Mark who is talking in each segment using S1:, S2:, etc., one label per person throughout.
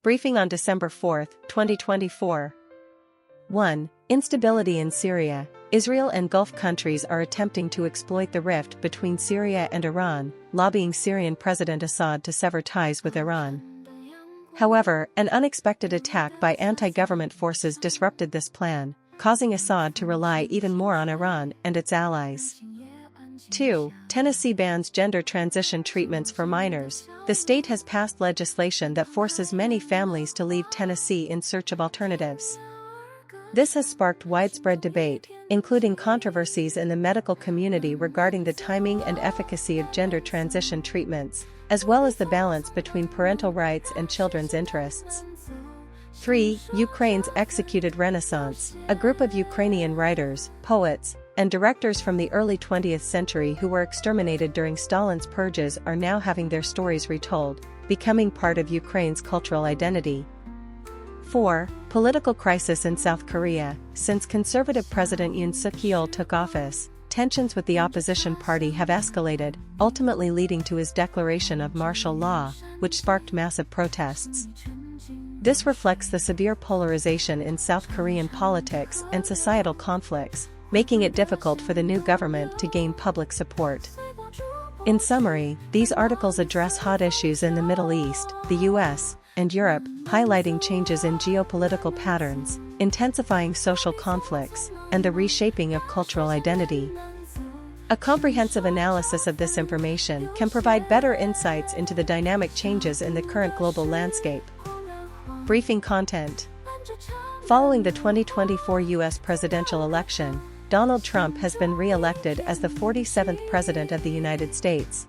S1: Briefing on December 4, 2024. 1. Instability in Syria. Israel and Gulf countries are attempting to exploit the rift between Syria and Iran, lobbying Syrian President Assad to sever ties with Iran. However, an unexpected attack by anti-government forces disrupted this plan, causing Assad to rely even more on Iran and its allies. 2. Tennessee bans gender transition treatments for minors. The state has passed legislation that forces many families to leave Tennessee in search of alternatives. This has sparked widespread debate, including controversies in the medical community regarding the timing and efficacy of gender transition treatments, as well as the balance between parental rights and children's interests. 3. Ukraine's executed Renaissance. A group of Ukrainian writers, poets, and directors from the early 20th century who were exterminated during Stalin's purges are now having their stories retold, becoming part of Ukraine's cultural identity. 4. Political crisis in South Korea. Since conservative President Yoon Suk-yeol took office, tensions with the opposition party have escalated, ultimately leading to his declaration of martial law, which sparked massive protests. This reflects the severe polarization in South Korean politics and societal conflicts, making it difficult for the new government to gain public support. In summary, these articles address hot issues in the Middle East, the US, and Europe, highlighting changes in geopolitical patterns, intensifying social conflicts, and the reshaping of cultural identity. A comprehensive analysis of this information can provide better insights into the dynamic changes in the current global landscape. Briefing content. Following the 2024 U.S. presidential election, Donald Trump has been re-elected as the 47th President of the United States.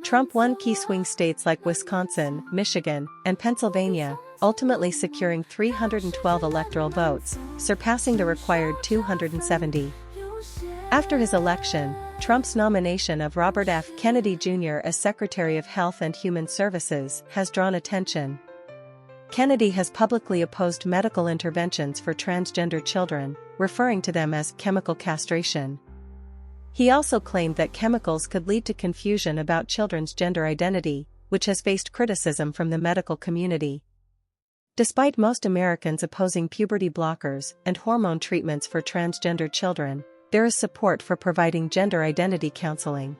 S1: Trump won key swing states like Wisconsin, Michigan, and Pennsylvania, ultimately securing 312 electoral votes, surpassing the required 270. After his election, Trump's nomination of Robert F. Kennedy Jr. as Secretary of Health and Human Services has drawn attention. Kennedy has publicly opposed medical interventions for transgender children, referring to them as chemical castration. He also claimed that chemicals could lead to confusion about children's gender identity, which has faced criticism from the medical community. Despite most Americans opposing puberty blockers and hormone treatments for transgender children, there is support for providing gender identity counseling.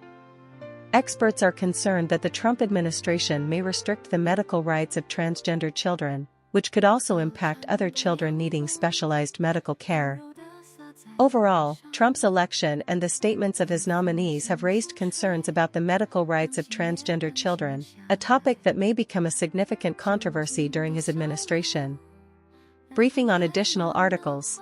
S1: Experts are concerned that the Trump administration may restrict the medical rights of transgender children, which could also impact other children needing specialized medical care. Overall, Trump's election and the statements of his nominees have raised concerns about the medical rights of transgender children, a topic that may become a significant controversy during his administration. Briefing on additional articles.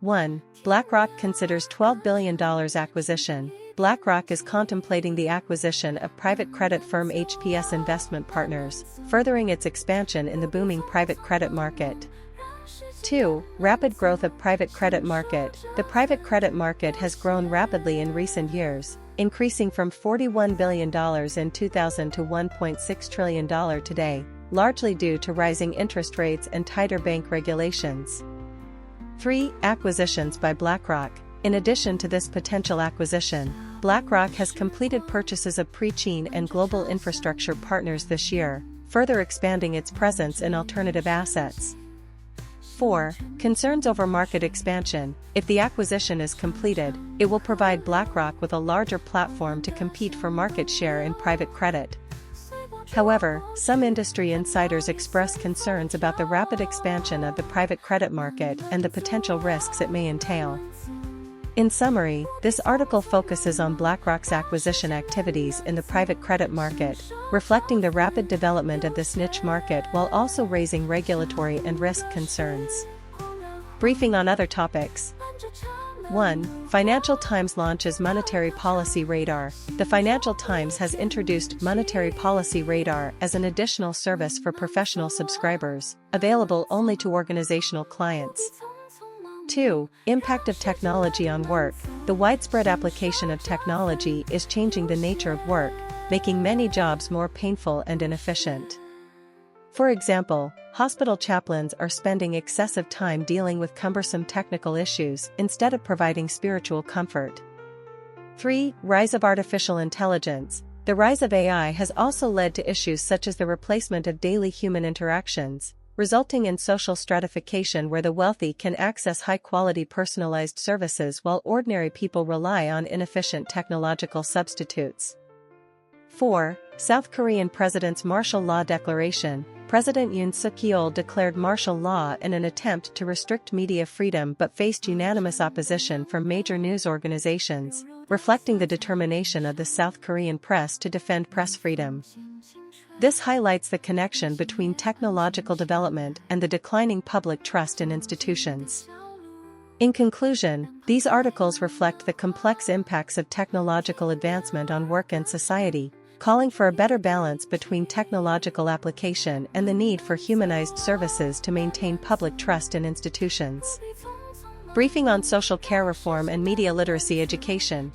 S1: 1. BlackRock considers $12 billion acquisition. BlackRock is contemplating the acquisition of private credit firm HPS Investment Partners, furthering its expansion in the booming private credit market. 2. Rapid growth of private credit market. The private credit market has grown rapidly in recent years, increasing from $41 billion in 2000 to $1.6 trillion today, largely due to rising interest rates and tighter bank regulations. 3. Acquisitions by BlackRock. In addition to this potential acquisition, BlackRock has completed purchases of Prechain and Global Infrastructure Partners this year, further expanding its presence in alternative assets. 4. Concerns over market expansion. If the acquisition is completed, it will provide BlackRock with a larger platform to compete for market share in private credit. However, some industry insiders express concerns about the rapid expansion of the private credit market and the potential risks it may entail. In summary, this article focuses on BlackRock's acquisition activities in the private credit market, reflecting the rapid development of this niche market while also raising regulatory and risk concerns. Briefing on other topics. 1. Financial Times launches Monetary Policy Radar. The Financial Times has introduced Monetary Policy Radar as an additional service for professional subscribers, available only to organizational clients. 2. Impact of technology on work. The widespread application of technology is changing the nature of work, making many jobs more painful and inefficient. For example, hospital chaplains are spending excessive time dealing with cumbersome technical issues instead of providing spiritual comfort. 3. Rise of artificial intelligence. The rise of AI has also led to issues such as the replacement of daily human interactions, resulting in social stratification where the wealthy can access high-quality personalized services while ordinary people rely on inefficient technological substitutes. 4. South Korean President's martial law declaration. President Yoon Suk-yeol declared martial law in an attempt to restrict media freedom but faced unanimous opposition from major news organizations, reflecting the determination of the South Korean press to defend press freedom. This highlights the connection between technological development and the declining public trust in institutions. In conclusion, these articles reflect the complex impacts of technological advancement on work and society, calling for a better balance between technological application and the need for humanized services to maintain public trust in institutions. Briefing on social care reform and media literacy education.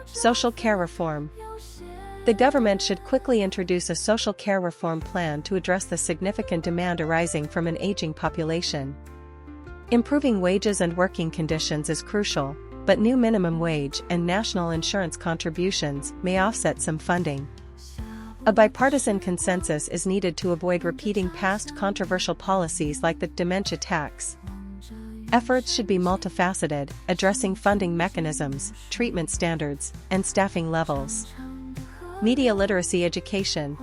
S1: Social care reform. The government should quickly introduce a social care reform plan to address the significant demand arising from an aging population. Improving wages and working conditions is crucial, but new minimum wage and national insurance contributions may offset some funding. A bipartisan consensus is needed to avoid repeating past controversial policies like the dementia tax. Efforts should be multifaceted, addressing funding mechanisms, treatment standards, and staffing levels. Media literacy education.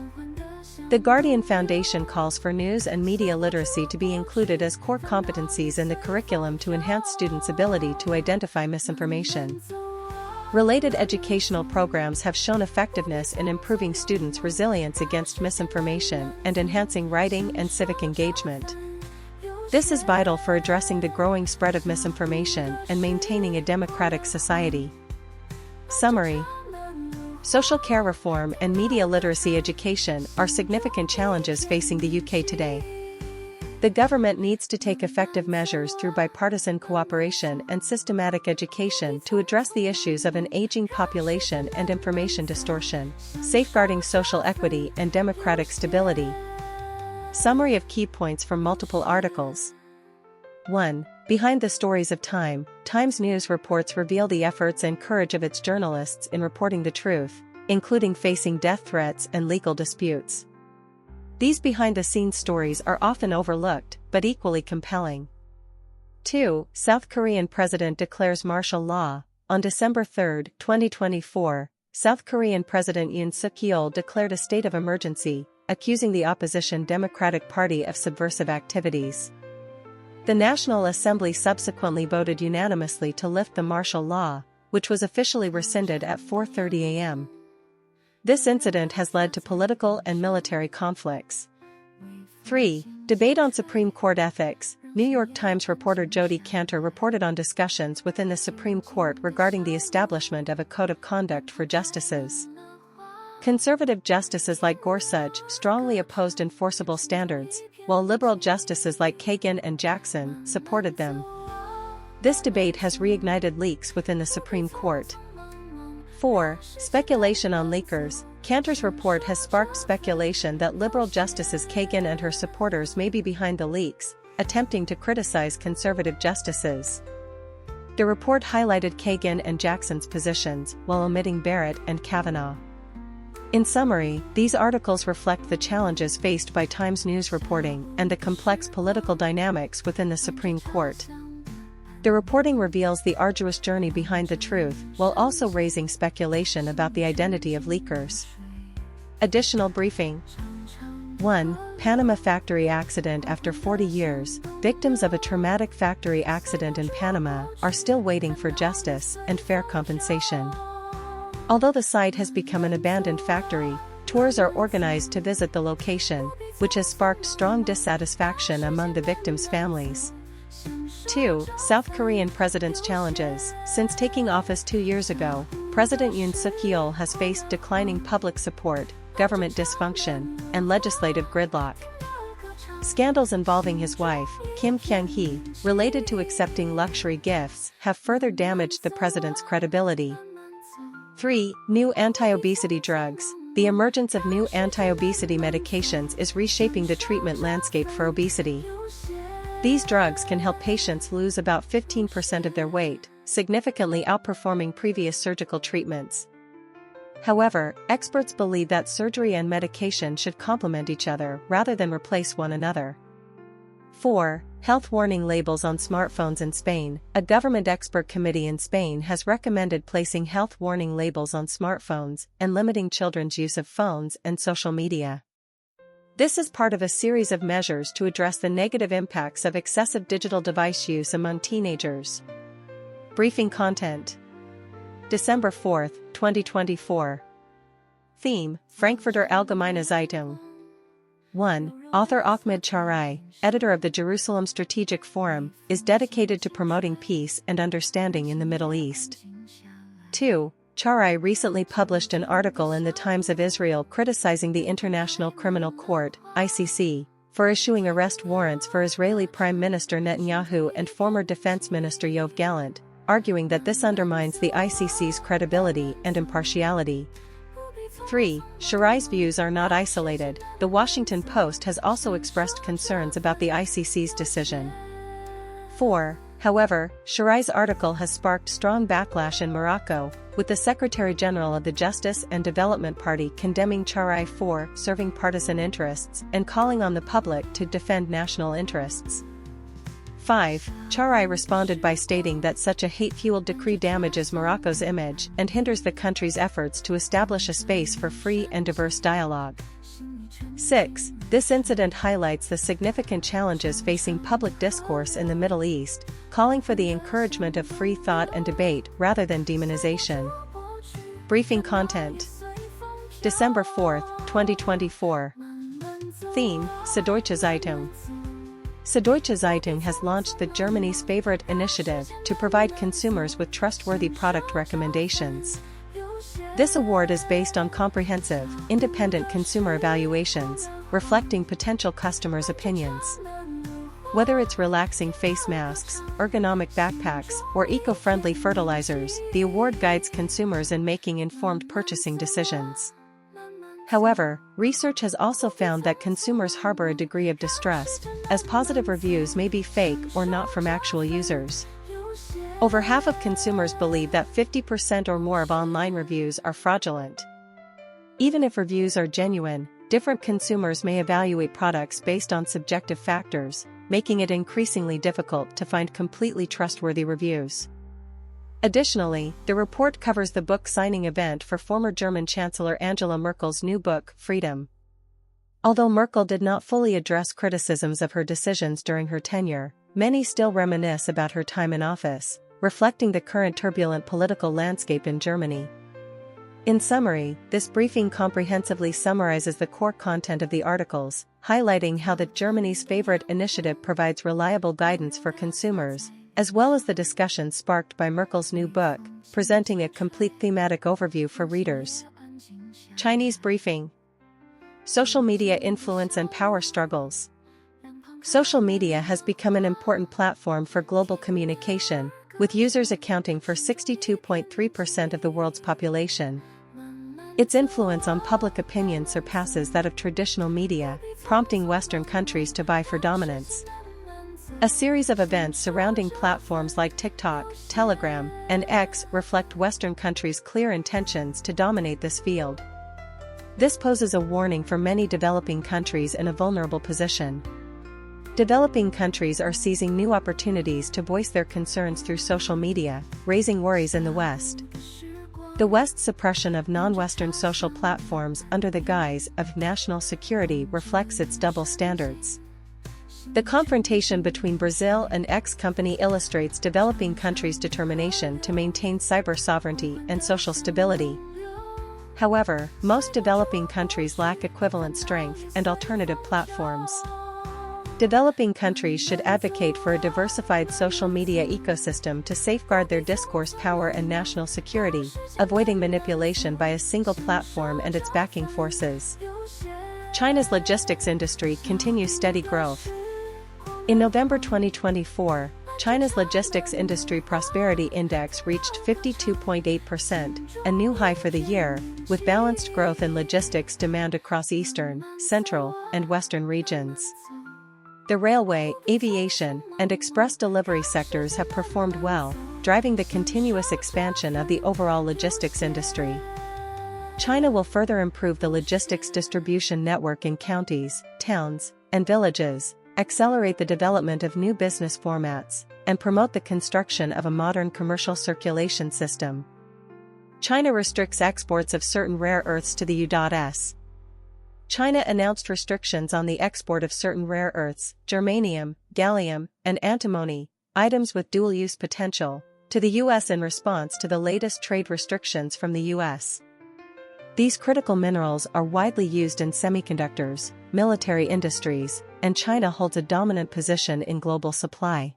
S1: The Guardian Foundation calls for news and media literacy to be included as core competencies in the curriculum to enhance students' ability to identify misinformation. Related educational programs have shown effectiveness in improving students' resilience against misinformation and enhancing writing and civic engagement. This is vital for addressing the growing spread of misinformation and maintaining a democratic society. Summary. Social care reform and media literacy education are significant challenges facing the UK today. The government needs to take effective measures through bipartisan cooperation and systematic education to address the issues of an aging population and information distortion, safeguarding social equity and democratic stability. Summary of key points from multiple articles. 1. Behind the stories of Time, Times news reports reveal the efforts and courage of its journalists in reporting the truth, including facing death threats and legal disputes. These behind-the-scenes stories are often overlooked, but equally compelling. 2. South Korean President declares martial law. On December 3, 2024, South Korean President Yoon Suk-yeol declared a state of emergency, accusing the opposition Democratic Party of subversive activities. The National Assembly subsequently voted unanimously to lift the martial law, which was officially rescinded at 4:30 a.m. This incident has led to political and military conflicts. 3. Debate on Supreme Court ethics. New York Times reporter Jodi Kantor reported on discussions within the Supreme Court regarding the establishment of a code of conduct for justices. Conservative justices like Gorsuch strongly opposed enforceable standards, while liberal justices like Kagan and Jackson supported them. This debate has reignited leaks within the Supreme Court. 4. Speculation on leakers. Kantor's report has sparked speculation that liberal justices Kagan and her supporters may be behind the leaks, attempting to criticize conservative justices. The report highlighted Kagan and Jackson's positions while omitting Barrett and Kavanaugh. In summary, these articles reflect the challenges faced by Times news reporting and the complex political dynamics within the Supreme Court. The reporting reveals the arduous journey behind the truth while also raising speculation about the identity of leakers. Additional briefing. 1. Panama factory accident. After 40 years, victims of a traumatic factory accident in Panama are still waiting for justice and fair compensation. Although the site has become an abandoned factory, tours are organized to visit the location, which has sparked strong dissatisfaction among the victims' families. 2. South Korean President's challenges. Since taking office 2 years ago, President Yoon Suk-yeol has faced declining public support, government dysfunction, and legislative gridlock. Scandals involving his wife, Kim Kyung-hee, related to accepting luxury gifts, have further damaged the president's credibility. 3. New anti-obesity drugs. The emergence of new anti-obesity medications is reshaping the treatment landscape for obesity. These drugs can help patients lose about 15% of their weight, significantly outperforming previous surgical treatments. However, experts believe that surgery and medication should complement each other rather than replace one another. 4. Health warning labels on smartphones in Spain. A government expert committee in Spain has recommended placing health warning labels on smartphones and limiting children's use of phones and social media. This is part of a series of measures to address the negative impacts of excessive digital device use among teenagers. Briefing content. December 4, 2024. Theme: Frankfurter Allgemeine Zeitung. 1. Author Ahmed Charai, editor of the Jerusalem Strategic Forum, is dedicated to promoting peace and understanding in the Middle East. 2. Charai recently published an article in the Times of Israel criticizing the International Criminal Court, ICC, for issuing arrest warrants for Israeli Prime Minister Netanyahu and former Defense Minister Yoav Gallant, arguing that this undermines the ICC's credibility and impartiality. 3. Sharai's views are not isolated. The Washington Post has also expressed concerns about the ICC's decision. 4. However, Sharai's article has sparked strong backlash in Morocco, with the Secretary-General of the Justice and Development Party condemning Charai for serving partisan interests and calling on the public to defend national interests. 5. Charai responded by stating that such a hate-fueled decree damages Morocco's image and hinders the country's efforts to establish a space for free and diverse dialogue. 6. This incident highlights the significant challenges facing public discourse in the Middle East, calling for the encouragement of free thought and debate rather than demonization. Briefing content. December 4, 2024. Theme: Süddeutsche Zeitung. Süddeutsche Zeitung has launched the Germany's favorite initiative to provide consumers with trustworthy product recommendations. This award is based on comprehensive, independent consumer evaluations, reflecting potential customers' opinions. Whether it's relaxing face masks, ergonomic backpacks, or eco-friendly fertilizers, the award guides consumers in making informed purchasing decisions. However, research has also found that consumers harbor a degree of distrust, as positive reviews may be fake or not from actual users. Over half of consumers believe that 50% or more of online reviews are fraudulent. Even if reviews are genuine, different consumers may evaluate products based on subjective factors, making it increasingly difficult to find completely trustworthy reviews. Additionally, the report covers the book signing event for former German Chancellor Angela Merkel's new book, Freedom. Although Merkel did not fully address criticisms of her decisions during her tenure, many still reminisce about her time in office, reflecting the current turbulent political landscape in Germany. In summary, this briefing comprehensively summarizes the core content of the articles, highlighting how the Germany's favorite initiative provides reliable guidance for consumers, as well as the discussion sparked by Merkel's new book, presenting a complete thematic overview for readers. Chinese briefing. Social media influence and power struggles. Social media has become an important platform for global communication, with users accounting for 62.3% of the world's population. Its influence on public opinion surpasses that of traditional media, prompting Western countries to vie for dominance. A series of events surrounding platforms like TikTok, Telegram, and X reflect Western countries' clear intentions to dominate this field. This poses a warning for many developing countries in a vulnerable position. Developing countries are seizing new opportunities to voice their concerns through social media, raising worries in the West. The West's suppression of non-Western social platforms under the guise of national security reflects its double standards. The confrontation between Brazil and X company illustrates developing countries' determination to maintain cyber sovereignty and social stability. However, most developing countries lack equivalent strength and alternative platforms. Developing countries should advocate for a diversified social media ecosystem to safeguard their discourse power and national security, avoiding manipulation by a single platform and its backing forces. China's logistics industry continues steady growth. In November 2024, China's logistics industry prosperity index reached 52.8%, a new high for the year, with balanced growth in logistics demand across eastern, central, and western regions. The railway, aviation, and express delivery sectors have performed well, driving the continuous expansion of the overall logistics industry. China will further improve the logistics distribution network in counties, towns, and villages, accelerate the development of new business formats, and promote the construction of a modern commercial circulation system. China restricts exports of certain rare earths to the U.S. China announced restrictions on the export of certain rare earths, germanium, gallium, and antimony, items with dual-use potential, to the U.S. in response to the latest trade restrictions from the U.S. These critical minerals are widely used in semiconductors, military industries, and China holds a dominant position in global supply.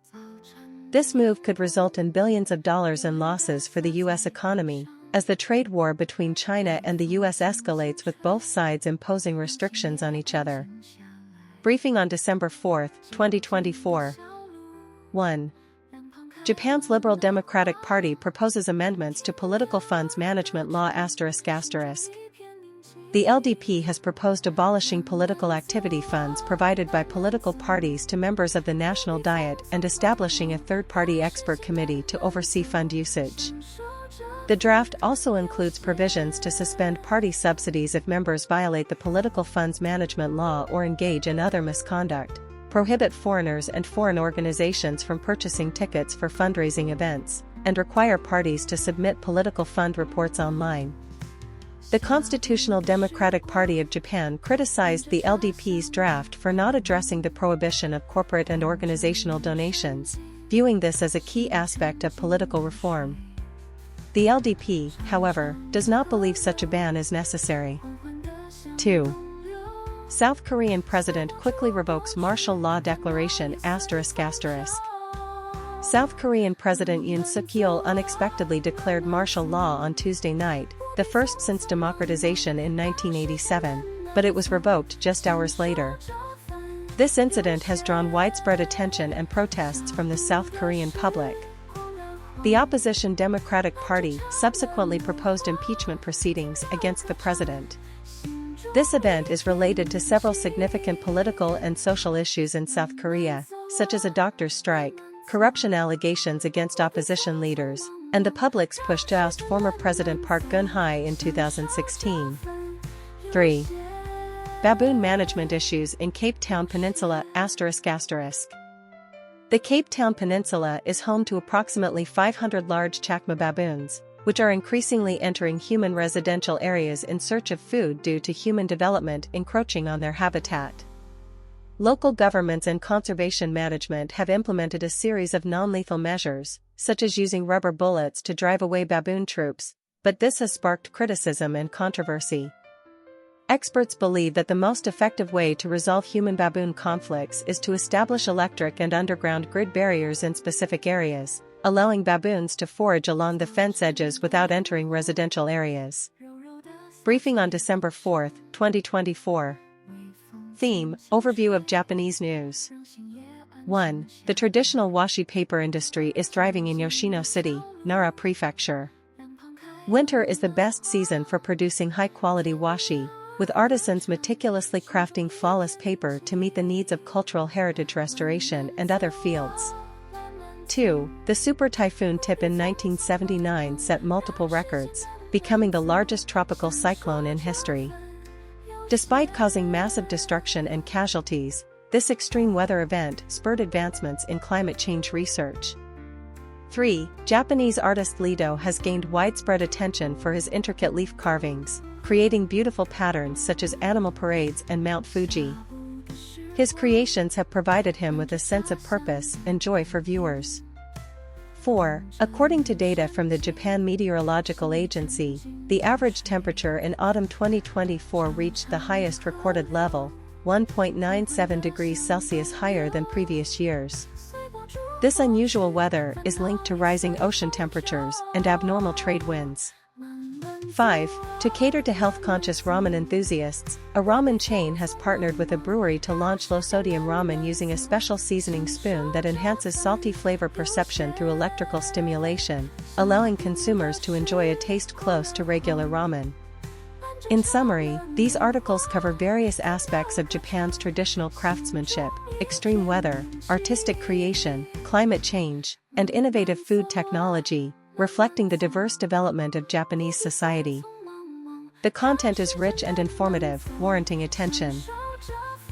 S1: This move could result in billions of dollars in losses for the U.S. economy, as the trade war between China and the U.S. escalates with both sides imposing restrictions on each other. Briefing on December 4, 2024. 1. Japan's Liberal Democratic Party proposes amendments to political funds management law ****. The LDP has proposed abolishing political activity funds provided by political parties to members of the National Diet and establishing a third-party expert committee to oversee fund usage. The draft also includes provisions to suspend party subsidies if members violate the political funds management law or engage in other misconduct, prohibit foreigners and foreign organizations from purchasing tickets for fundraising events, and require parties to submit political fund reports online. The Constitutional Democratic Party of Japan criticized the LDP's draft for not addressing the prohibition of corporate and organizational donations, viewing this as a key aspect of political reform. The LDP, however, does not believe such a ban is necessary. 2. South Korean president quickly revokes martial law declaration ****. South Korean President Yoon Suk-yeol unexpectedly declared martial law on Tuesday night, the first since democratization in 1987, but it was revoked just hours later. This incident has drawn widespread attention and protests from the South Korean public. The opposition Democratic Party subsequently proposed impeachment proceedings against the president. This event is related to several significant political and social issues in South Korea, such as a doctor's strike, corruption allegations against opposition leaders, and the public's push to oust former President Park Geun-hye in 2016. 3. Baboon management issues in Cape Town Peninsula ****. The Cape Town Peninsula is home to approximately 500 large chacma baboons, which are increasingly entering human residential areas in search of food due to human development encroaching on their habitat. Local governments and conservation management have implemented a series of non-lethal measures, such as using rubber bullets to drive away baboon troops, but this has sparked criticism and controversy. Experts believe that the most effective way to resolve human-baboon conflicts is to establish electric and underground grid barriers in specific areas, allowing baboons to forage along the fence edges without entering residential areas. Briefing on December 4, 2024. Theme: Overview of Japanese news. 1. The traditional washi paper industry is thriving in Yoshino City, Nara Prefecture. Winter is the best season for producing high-quality washi, with artisans meticulously crafting flawless paper to meet the needs of cultural heritage restoration and other fields. 2. The super typhoon Tip in 1979 set multiple records, becoming the largest tropical cyclone in history. Despite causing massive destruction and casualties, this extreme weather event spurred advancements in climate change research. 3. Japanese artist Lido has gained widespread attention for his intricate leaf carvings, creating beautiful patterns such as animal parades and Mount Fuji. His creations have provided him with a sense of purpose and joy for viewers. 4. According to data from the Japan Meteorological Agency, the average temperature in autumn 2024 reached the highest recorded level, 1.97 degrees Celsius higher than previous years. This unusual weather is linked to rising ocean temperatures and abnormal trade winds. 5. To cater to health-conscious ramen enthusiasts, a ramen chain has partnered with a brewery to launch low-sodium ramen using a special seasoning spoon that enhances salty flavor perception through electrical stimulation, allowing consumers to enjoy a taste close to regular ramen. In summary, these articles cover various aspects of Japan's traditional craftsmanship, extreme weather, artistic creation, climate change, and innovative food technology, reflecting the diverse development of Japanese society. The content is rich and informative, warranting attention.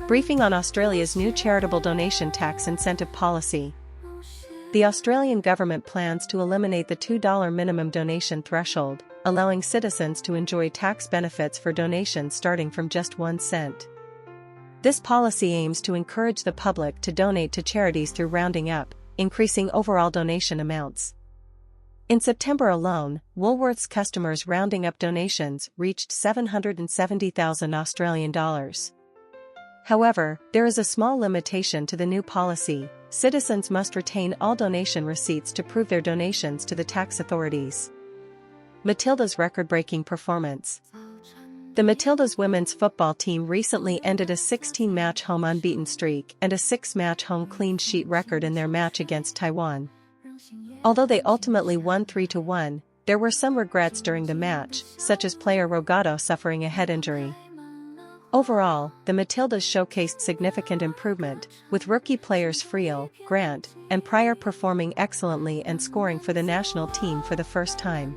S1: Briefing on Australia's new charitable donation tax incentive policy. The Australian government plans to eliminate the $2 minimum donation threshold, allowing citizens to enjoy tax benefits for donations starting from just 1 cent. This policy aims to encourage the public to donate to charities through rounding up, increasing overall donation amounts. In September alone, Woolworths customers rounding up donations reached $770,000 Australian dollars. However, there is a small limitation to the new policy. Citizens must retain all donation receipts to prove their donations to the tax authorities. Matilda's record-breaking performance. The Matildas women's football team recently ended a 16-match home unbeaten streak and a 6-match home clean sheet record in their match against Taiwan. Although they ultimately won 3-1, there were some regrets during the match, such as player Rogato suffering a head injury. Overall, the Matildas showcased significant improvement, with rookie players Friel, Grant, and Pryor performing excellently and scoring for the national team for the first time.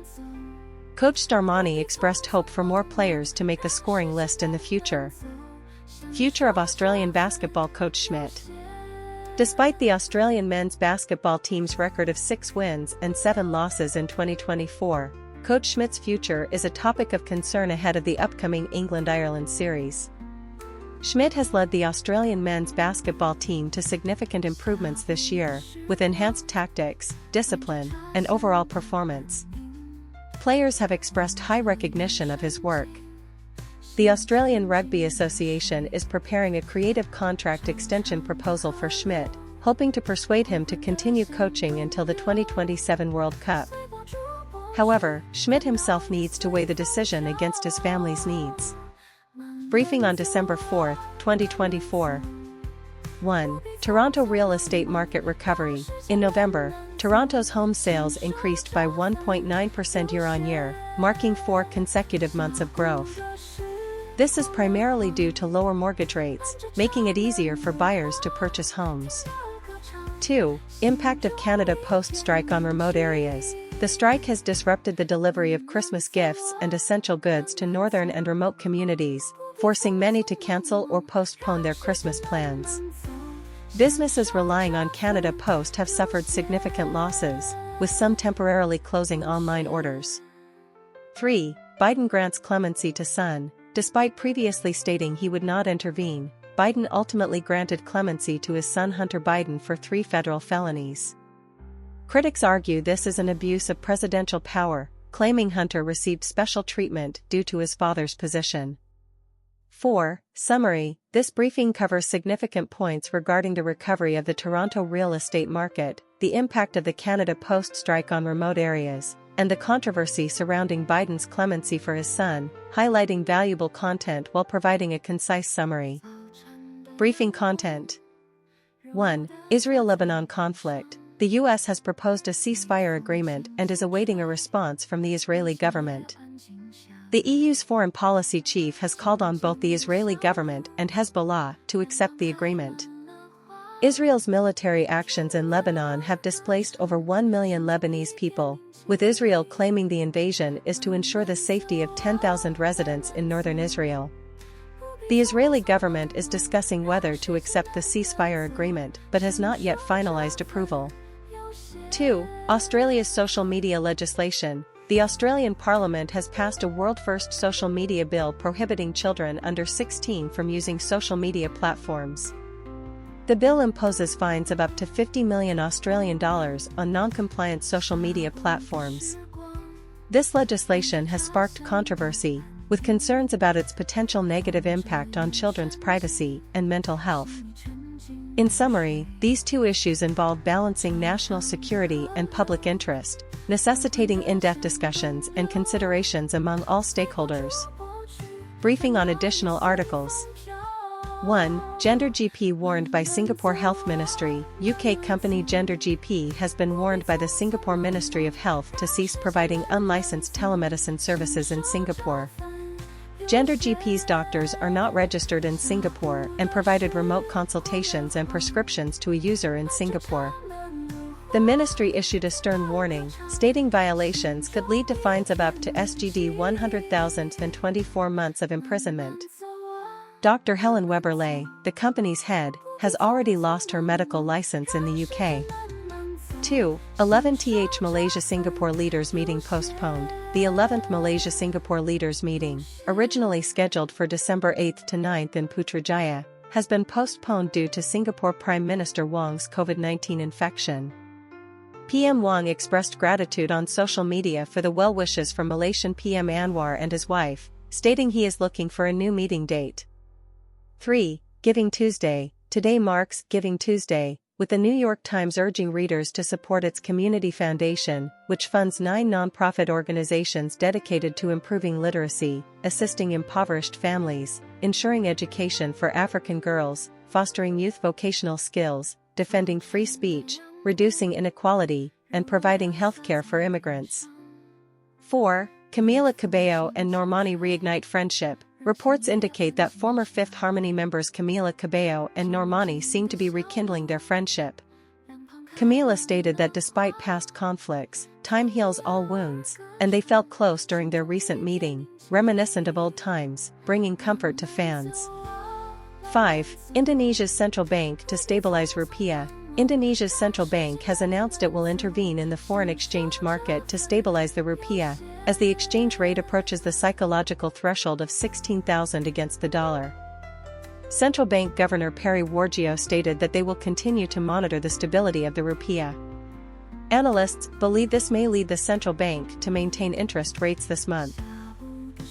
S1: Coach Starmani expressed hope for more players to make the scoring list in the future. Future of Australian basketball coach Schmidt. Despite the Australian men's basketball team's record of 6 wins and 7 losses in 2024, Coach Schmidt's future is a topic of concern ahead of the upcoming England-Ireland series. Schmidt has led the Australian men's basketball team to significant improvements this year, with enhanced tactics, discipline, and overall performance. Players have expressed high recognition of his work. The Australian Rugby Association is preparing a creative contract extension proposal for Schmidt, hoping to persuade him to continue coaching until the 2027 World Cup. However, Schmidt himself needs to weigh the decision against his family's needs. Briefing on December 4, 2024. 1. Toronto real estate market recovery. In November, Toronto's home sales increased by 1.9% year-on-year, marking 4 consecutive months of growth. This is primarily due to lower mortgage rates, making it easier for buyers to purchase homes. 2. Impact of Canada Post strike on remote areas. The strike has disrupted the delivery of Christmas gifts and essential goods to northern and remote communities, forcing many to cancel or postpone their Christmas plans. Businesses relying on Canada Post have suffered significant losses, with some temporarily closing online orders. 3. Biden grants clemency to son. Despite previously stating he would not intervene, Biden ultimately granted clemency to his son Hunter Biden for 3 federal felonies. Critics argue this is an abuse of presidential power, claiming Hunter received special treatment due to his father's position. 4. Summary. This briefing covers significant points regarding the recovery of the Toronto real estate market, the impact of the Canada Post strike on remote areas, and the controversy surrounding Biden's clemency for his son, highlighting valuable content while providing a concise summary. Briefing content. 1. Israel-Lebanon conflict. The U.S. has proposed a ceasefire agreement and is awaiting a response from the Israeli government. The EU's foreign policy chief has called on both the Israeli government and Hezbollah to accept the agreement. Israel's military actions in Lebanon have displaced over 1 million Lebanese people, with Israel claiming the invasion is to ensure the safety of 10,000 residents in northern Israel. The Israeli government is discussing whether to accept the ceasefire agreement but has not yet finalized approval. 2. Australia's social media legislation. The Australian Parliament has passed a world-first social media bill prohibiting children under 16 from using social media platforms. The bill imposes fines of up to 50 million Australian dollars on non-compliant social media platforms. This legislation has sparked controversy, with concerns about its potential negative impact on children's privacy and mental health. In summary, these 2 issues involve balancing national security and public interest, necessitating in-depth discussions and considerations among all stakeholders. Briefing on additional articles. 1. Gender GP warned by Singapore Health Ministry. UK company Gender GP has been warned by the Singapore Ministry of Health to cease providing unlicensed telemedicine services in Singapore. Gender GP's doctors are not registered in Singapore and provided remote consultations and prescriptions to a user in Singapore. The ministry issued a stern warning, stating violations could lead to fines of up to SGD 100,000 and 24 months of imprisonment. Dr. Helen Weber-Lay, the company's head, has already lost her medical license in the UK. 2. 11th Malaysia-Singapore leaders meeting postponed. The 11th Malaysia-Singapore leaders meeting, originally scheduled for December 8 to 9 in Putrajaya, has been postponed due to Singapore Prime Minister Wong's COVID-19 infection. PM Wong expressed gratitude on social media for the well wishes from Malaysian PM Anwar and his wife, stating he is looking for a new meeting date. 3. Giving Tuesday. Today marks Giving Tuesday, with the New York Times urging readers to support its community foundation, which funds 9 nonprofit organizations dedicated to improving literacy, assisting impoverished families, ensuring education for African girls, fostering youth vocational skills, defending free speech, reducing inequality, and providing healthcare for immigrants. 4. Camila Cabello and Normani reignite friendship. Reports indicate that former Fifth Harmony members Camila Cabello and Normani seem to be rekindling their friendship. Camila stated that despite past conflicts, time heals all wounds, and they felt close during their recent meeting, reminiscent of old times, bringing comfort to fans. 5. Indonesia's central bank to stabilize rupiah. Indonesia's central bank has announced it will intervene in the foreign exchange market to stabilize the rupiah, as the exchange rate approaches the psychological threshold of 16,000 against the dollar. Central Bank Governor Perry Warjio stated that they will continue to monitor the stability of the rupiah. Analysts believe this may lead the central bank to maintain interest rates this month.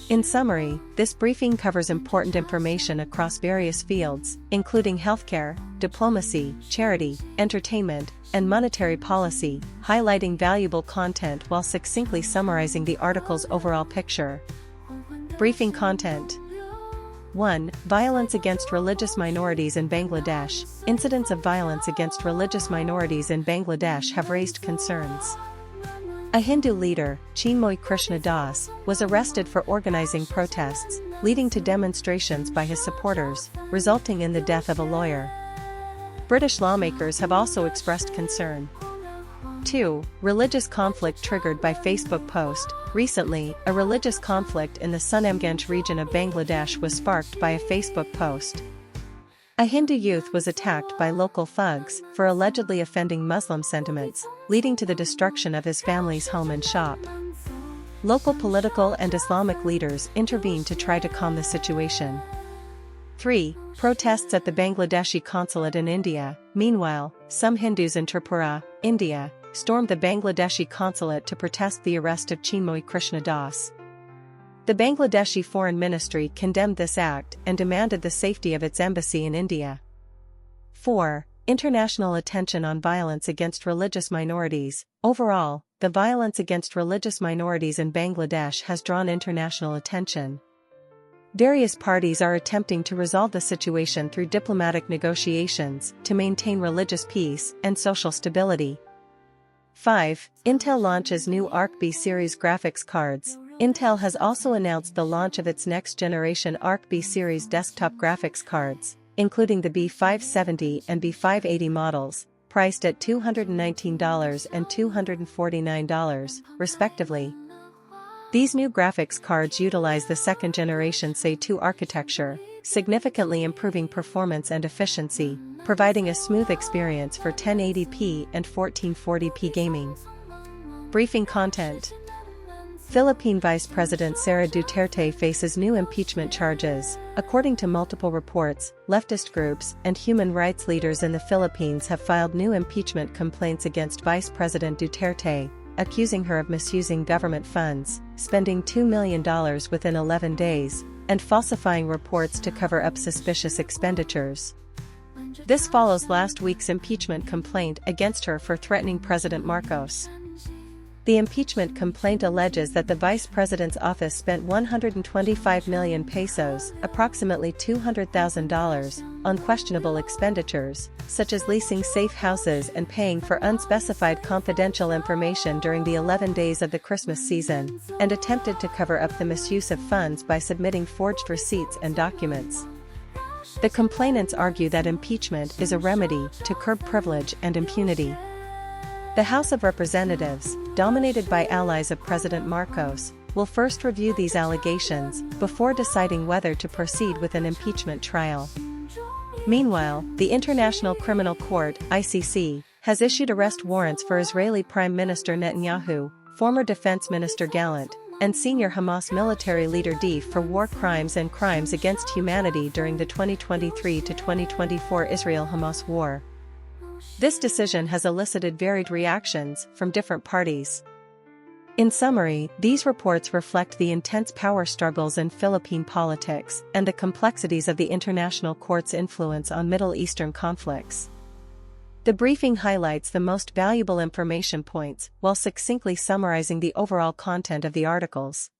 S1: In summary, this briefing covers important information across various fields, including healthcare, diplomacy, charity, entertainment, and monetary policy, highlighting valuable content while succinctly summarizing the article's overall picture. Briefing content. 1. Violence against religious minorities in Bangladesh. Incidents of violence against religious minorities in Bangladesh have raised concerns. A Hindu leader, Chinmoy Krishna Das, was arrested for organizing protests, leading to demonstrations by his supporters, resulting in the death of a lawyer. British lawmakers have also expressed concern. 2. Religious conflict triggered by Facebook post. Recently, a religious conflict in the Sunamganj region of Bangladesh was sparked by a Facebook post. A Hindu youth was attacked by local thugs for allegedly offending Muslim sentiments, leading to the destruction of his family's home and shop. Local political and Islamic leaders intervened to try to calm the situation. 3. Protests at the Bangladeshi consulate in India. Meanwhile, some Hindus in Tripura, India, stormed the Bangladeshi consulate to protest the arrest of Chinmoy Krishna Das. The Bangladeshi Foreign Ministry condemned this act and demanded the safety of its embassy in India. 4. International attention on violence against religious minorities. Overall, the violence against religious minorities in Bangladesh has drawn international attention. Various parties are attempting to resolve the situation through diplomatic negotiations to maintain religious peace and social stability. 5. Intel launches new ARC-B series graphics cards. Intel has also announced the launch of its next-generation ARC-B series desktop graphics cards, including the B570 and B580 models, priced at $219 and $249, respectively. These new graphics cards utilize the second-generation SE2 architecture, significantly improving performance and efficiency, providing a smooth experience for 1080p and 1440p gaming. Briefing content. Philippine Vice President Sara Duterte faces new impeachment charges. According to multiple reports, leftist groups and human rights leaders in the Philippines have filed new impeachment complaints against Vice President Duterte, accusing her of misusing government funds, spending $2 million within 11 days, and falsifying reports to cover up suspicious expenditures. This follows last week's impeachment complaint against her for threatening President Marcos. The impeachment complaint alleges that the vice president's office spent 125 million pesos, approximately $200,000, on questionable expenditures, such as leasing safe houses and paying for unspecified confidential information during the 11 days of the Christmas season, and attempted to cover up the misuse of funds by submitting forged receipts and documents. The complainants argue that impeachment is a remedy to curb privilege and impunity. The House of Representatives, dominated by allies of President Marcos, will first review these allegations before deciding whether to proceed with an impeachment trial. Meanwhile, the International Criminal Court (ICC) has issued arrest warrants for Israeli Prime Minister Netanyahu, former Defense Minister Gallant, and senior Hamas military leader Deif for war crimes and crimes against humanity during the 2023-2024 Israel-Hamas war. This decision has elicited varied reactions from different parties. In summary, these reports reflect the intense power struggles in Philippine politics and the complexities of the International Court's influence on Middle Eastern conflicts. The briefing highlights the most valuable information points while succinctly summarizing the overall content of the articles.